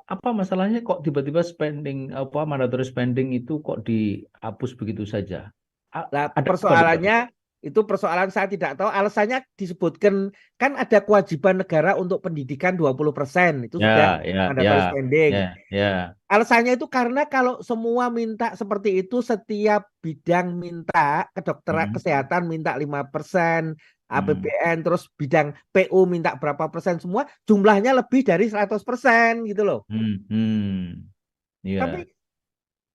apa masalahnya kok tiba-tiba spending apa mandatory spending itu kok dihapus begitu saja? Nah, Ada apa di balik? persoalannya itu persoalan saya tidak tahu. Alasannya disebutkan kan ada kewajiban negara untuk pendidikan 20%. Itu sudah Ya, ya, mandatory ya, spending. ya, ya. Alasannya itu karena kalau semua minta seperti itu, setiap bidang minta, kedokteran Hmm, kesehatan minta 5%, hmm, APBN, terus bidang PU minta berapa persen, semua jumlahnya lebih dari 100% gitu loh. Tapi ya.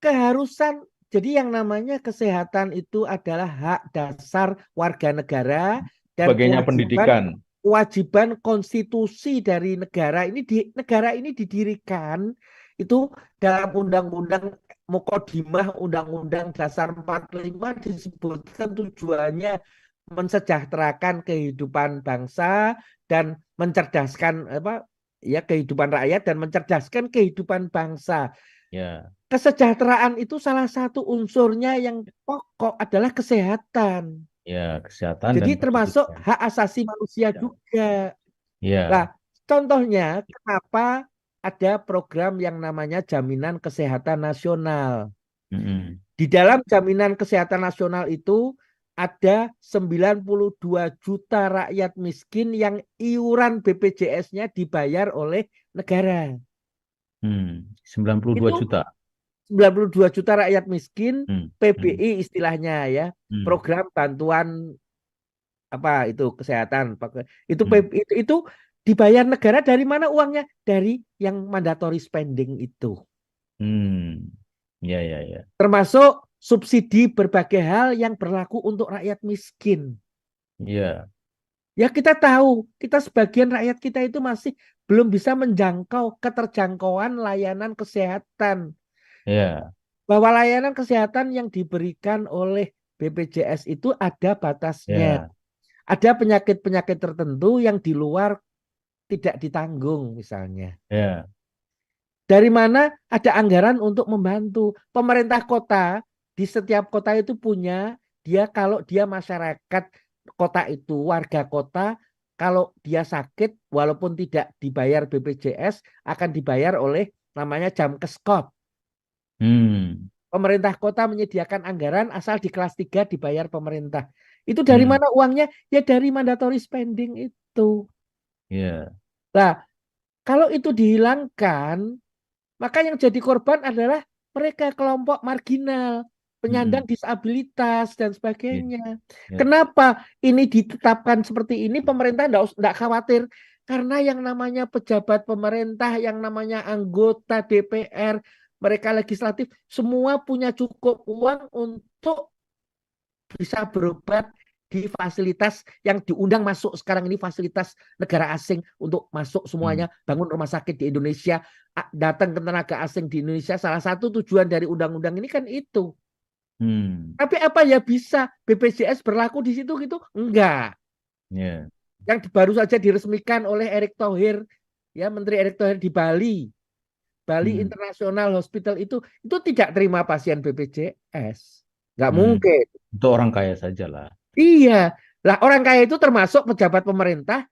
keharusan, jadi yang namanya kesehatan itu adalah hak dasar warga negara dan Sebagainya pendidikan. kewajiban konstitusi dari negara ini. Negara ini didirikan itu dalam undang-undang Mukodimah Undang-Undang Dasar 45 disebutkan tujuannya mensejahterakan kehidupan bangsa dan mencerdaskan apa ya kehidupan rakyat dan mencerdaskan kehidupan bangsa. Ya, Kesejahteraan itu salah satu unsurnya yang pokok adalah kesehatan. ya, kesehatan Jadi dan termasuk pendidikan. hak asasi manusia Ya, juga. Nah, ya. contohnya kenapa ada program yang namanya Jaminan Kesehatan Nasional. Mm-mm. Di dalam Jaminan Kesehatan Nasional itu ada 92 juta rakyat miskin yang iuran BPJS-nya dibayar oleh negara. 92 Itu juta. 92 juta rakyat miskin, Hmm, hmm, PBI istilahnya ya, hmm, program bantuan apa itu kesehatan. Itu hmm, itu dibayar negara dari mana uangnya? Dari yang mandatory spending itu. hmm. Ya, ya, ya. Termasuk subsidi berbagai hal yang berlaku untuk rakyat miskin. Ya, Ya kita tahu, kita sebagian rakyat kita itu masih belum bisa menjangkau keterjangkauan layanan kesehatan. ya, Bahwa layanan kesehatan yang diberikan oleh BPJS itu ada batasnya. ya, Ada penyakit-penyakit tertentu yang di luar tidak ditanggung misalnya. ya. Dari mana ada anggaran untuk membantu. Pemerintah kota di setiap kota itu punya, dia kalau dia masyarakat kota itu, warga kota, kalau dia sakit walaupun tidak dibayar BPJS akan dibayar oleh namanya Jamkeskot. Hmm, Pemerintah kota menyediakan anggaran asal di kelas 3 dibayar pemerintah. Itu dari hmm. mana uangnya? Ya dari mandatory spending itu. Ya, Nah, kalau itu dihilangkan, maka yang jadi korban adalah mereka kelompok marginal, penyandang mm-mm. disabilitas dan Ya, sebagainya. ya. Kenapa ini ditetapkan seperti ini? Pemerintah enggak khawatir karena yang namanya pejabat pemerintah, yang namanya anggota DPR, mereka legislatif, semua punya cukup uang untuk bisa berobat di fasilitas yang diundang masuk sekarang ini fasilitas negara asing untuk masuk Hmm, semuanya bangun rumah sakit di Indonesia, datang ke tenaga asing di Indonesia, salah satu tujuan dari undang-undang ini kan itu. hmm. Tapi apa ya bisa BPJS berlaku di situ gitu? Enggak. Ya, Yang baru saja diresmikan oleh Erick Thohir, ya Menteri Erick Thohir di Bali, Bali hmm, International Hospital itu tidak terima pasien BPJS. Nggak hmm. mungkin. Itu orang kaya saja lah. Iya. Lah orang kaya itu termasuk pejabat pemerintah